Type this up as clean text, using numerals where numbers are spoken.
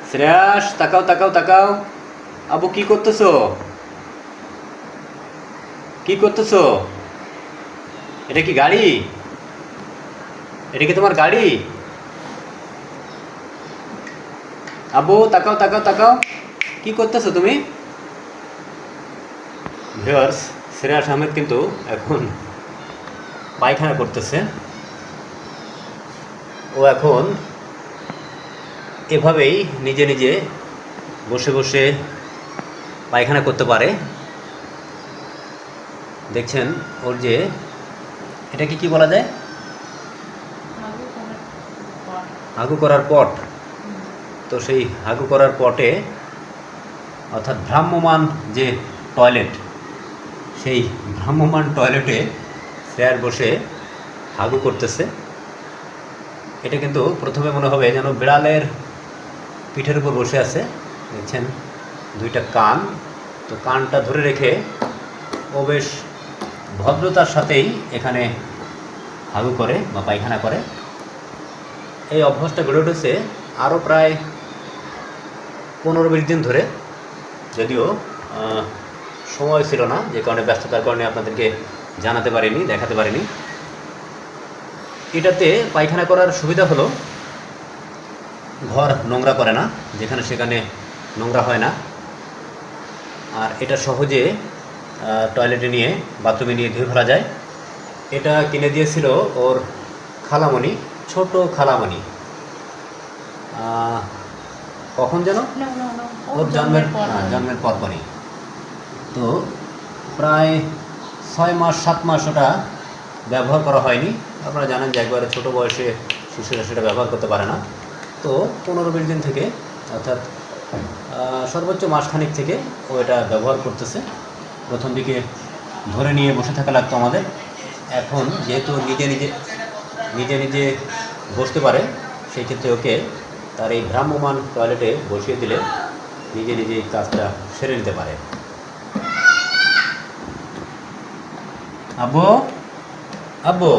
শ্রেয়াস, তাকাও তাকাও তাকাও। আবু কি করতেছো? কি করতেছো? এটা কি গাড়ি? এটা কি তোমার গাড়ি? আবু তাকাও তাকাও তাকাও। কি করতেছো তুমি? ভিউয়ার্স, শ্রেয়াস আহমেদ কিন্তু এখন পায়খানা করতেছে। ও এখন এভাবেই নিজে নিজে বসে বসে পায়খানা করতে পারে। দেখছেন ওর যে এটাকে কি বলা যায়? হাগু করার পট। তো সেই হাগু করার পটে, অর্থাৎ ভ্রাম্যমান যে টয়লেট, সেই ভ্রাম্যমান টয়লেটে স্যার বসে হাগু করতেছে। এটা কিন্তু প্রথমে মনে হবে যেন বিড়ালের পিঠের উপর বসে আছে। দেখছেন দুইটা কান, তো কানটা ধরে রেখে ও বেশ ভদ্রতার সাথেই এখানে হাগু করে বা পায়খানা করে। এই অভ্যাসটা গড়ে উঠেছে আরও প্রায় 15-20 দিন ধরে, যদিও সময় ছিল না, যে কারণে ব্যস্ততার কারণে আপনাদেরকে জানাতে পারিনি, দেখাতে পারিনি। এটাতে পায়খানা করার সুবিধা হলো ঘর নোংরা করে না, যেখানে সেখানে নোংরা হয় না। আর এটা সহজে টয়লেটে নিয়ে, বাথরুমে নিয়ে ধুয়ে ফেলা যায়। এটা কিনে দিয়েছিল ওর খালামণি, ছোট খালামণি। কখন যেন ওর জন্মের পরপরই। তো প্রায় 6 মাস 7 মাস ওটা ব্যবহার করা হয়নি। আপনারা জানেন যে একবারে ছোটো বয়সে শিশুরা সেটা ব্যবহার করতে পারে না। তো 15-20 দিন থেকে, অর্থাৎ সর্বোচ্চ মাসখানিক থেকে ও এটা ব্যবহার করতেছে। প্রথম দিকে ধরে নিয়ে বসে থাকা লাগতো আমাদের। এখন যেহেতু নিজে নিজে বসতে পারে, সেই ক্ষেত্রে ওকে তার এই ভ্রাম্যমান টয়লেটে বসিয়ে দিলে নিজে এই কাজটা সেরে নিতে পারে। আব্বু, আব্বু।